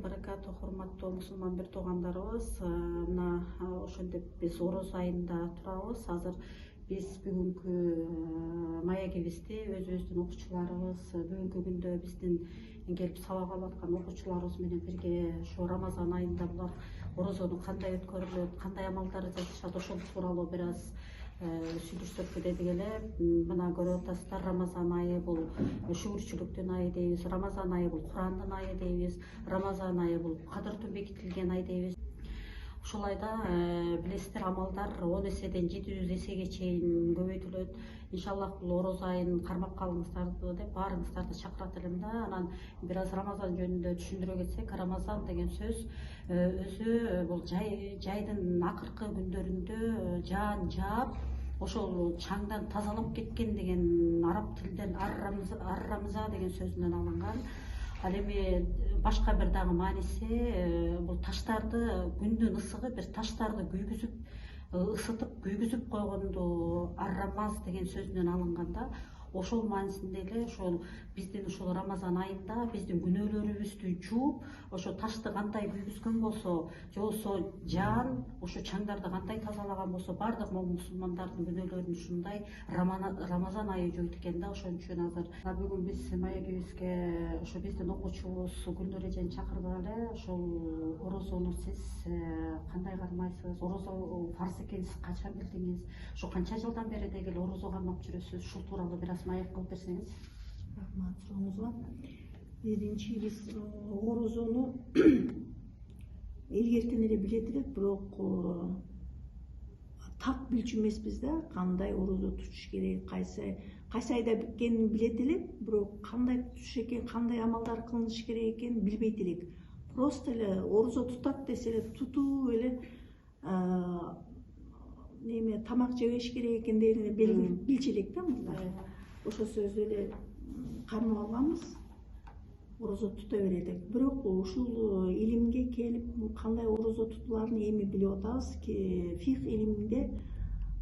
баракату, урматтуу мусулман бир туугандарыбыз. Мына ошентип биз ороз айында турабыз. Азыр биз бүгүнкү маегибизди өзүбүздүн окуучуларыбыз, бүгүнкү күндө биздин келип сабак алып аткан окуучуларыбыз менен бирге ушу Рамазан айында булар орозону кандай өткөрүлөт, кандай амалдар жасашат, ошол тууралуу бир аз сүйлөшсөкпү дедик эле. Мына көрүп атасыздар, Рамазан айы бул шүгүрчүлүктүн айы дейбиз, Рамазан айы бул Курандын айы дейбиз, Рамазан айы бул кадыртуу бекитилген ай дейбиз. Ушул айда билесиздер, амалдар 10 эседен 700 эсеге чейин көбөйтүлөт. Иншаллах бул ороз айын кармап калыңыздарды деп баарыңыздарды чакырат элем да. Анан бир аз Рамазан жөнүндө түшүндүрө кетсек, Рамазан деген сөз өзү бул жайдын акыркы күндөрүндө жаан жаап, ошол чаңдан тазалап кеткен деген араб тилинен ар-рамза деген сөзүнөн алынган. Ал эми башка бир дагы мааниси бул таштарды, күндүн ысыгы бир таштарды күйгүзүп, ысытып күйгүзүп койгонду ар-рамаз деген сөзүнөн алынган да. Ошол маанисинде эле ошол биздин ушул Рамазан айында биздин күнөөлөрүбүздү жууп, ошо ташты кандай күйгүзгөн болсо, же болбосо жаан ошо чаңдарды кандай тазалаган болсо, баардык мусулмандардын күнөөлөрүн ушундай Рамазан айы жуйт экен да. Ошон үчүн азыр бүгүн биз маегибизге ошо биздин окуучубуз Гүлнур эжени чакырдык эле. Ошол орозону сиз кандай кармайсыз, орозо фарз экенин сиз качан билдиңиз, ошо канча жылдан бери деги эле орозо кармап жүрөсүз, ушул тууралуу бир аз маек кылып берсеңиз. Рахмат сурооңузга. Биринчи биз орозону илгертен эле билет элек, бирок так билчү эмеспиз да, кандай орозо тутуш керек, кайсы айда экенин билет элек, бирок кандай тутуш экен, кандай амалдар кылыныш керек экенин билбейт элек. Просто эле орозо тутат десе эле тутуп эле неме тамак жебеш керек экендигин билчү элек да мындай. Ошол сөздү эле кармап алганбыз, орозо тута берелик. Бирок ушул илимге келип кандай орозо тутулаарын эми билип атабыз. Фих илиминде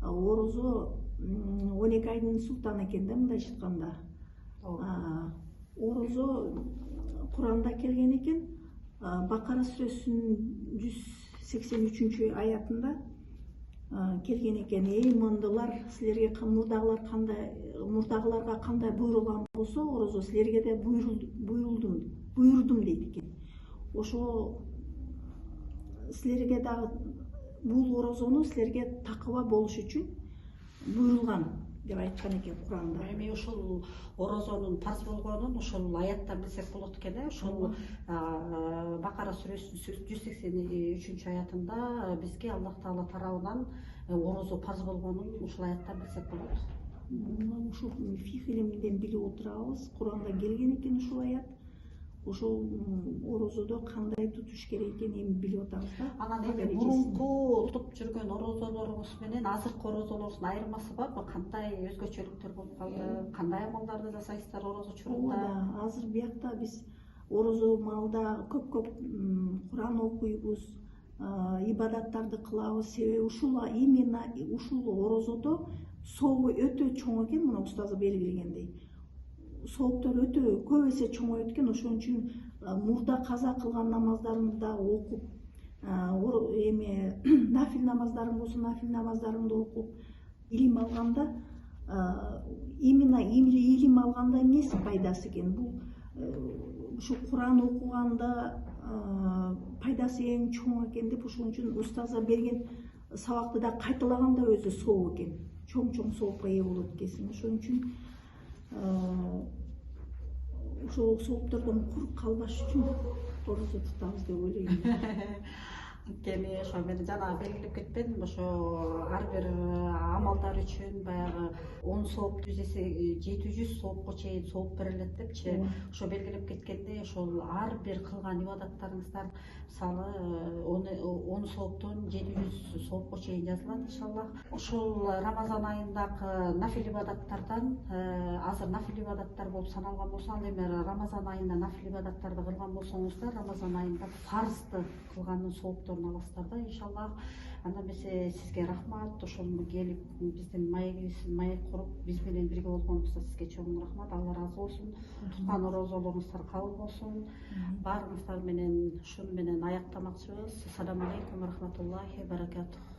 орозо 12 айдын султаны экен да, мындайча айтканда. Орозо Куранда келген экен. Бакара сүрөсүнүн 183 аятында келген экен. Эй имандылар, силерге мурдагыларга кандай буйрулган болсо, орозо силерге да буйрудум дейт экен. Ошо силерге дагы бул орозону силерге такыба болуш үчүн буйрулган деп айткан экен Куранда. Эми ушул орозонун парз болгонун ушул аяттан билсек болот экен. Ушул Бакара сүрөсүнүн 183 аятында бизге Аллах Таала тарабынан орозо парз болгонун ушул аяттан билсек болот. Ушул фих илиминден билип отурабыз. Куранда келген экен ушул аят. Ошол орозодо кандай тутуш керек экенин эми билип атабыз да. Анан эми мурунку тутуп жүргөн орозолорубуз менен азыркы орозолордун айырмасы барбы? Кандай өзгөчөлүктөр болуп калды? Кандай амалдарды жасайсыздар орозо чорунда? Азыр биякта биз орозо маалда көп Куран окуйбуз, ибадаттарды кылабыз. Себеби именно ушул орозодо сообу өтө чоң экен, мына устазы белгилегендей. Сооптор өтө көп эсе чоңойт экен. Ошон үчүн мурда каза кылган намаздарын да окуп, эми нафил намаздарын болсо нафил намаздарын окуп, илим алганда, именно илим алганда эмнеси пайдасы экен? Бул ушу Куран окуганда пайдасы эң чоң экен деп, ошон үчүн устазы берген сабакты да кайталаганда өзү сооп экен. Чоң соопко ээ болот экенсиң. Ошон үчүн ошол сооптордон кур калбаш үчүн орозо тутабыз деп ойлойм. Анткени ошо мен жана белгилеп кетпедимби, ошо ар бир амалдар үчүн баягы 10 сооп 700 соопко чейин сооп берилет депчи. Ошо белгилеп кеткендей, ошол ар бир кылган ибадаттарыңыздар мисалы 10 сооптон 700 соопко чейин жазылат иншаллах. Ошол Рамазан айындагы нафил ибадаттардан азыр нафил ибадаттар болуп саналган болсо, ал эми Рамазан айында нафил ибадаттарды кылган болсоңуздар, Рамазан айында фарзды кылгандын сооптор орун аласыздар да иншаллах. Анда эмесе сизге рахмат, ошол келип биздин маек куруп биз менен бирге болгонуңузда сизге чоң рахмат. Алла ыраазы болсун. Туткан орозолоруңуздар кабыл болсун. Баарыңыздар менен ушуну менен аяктамакчыбыз. Ассаламу алейкум ва рахматуллахи ва баракатух.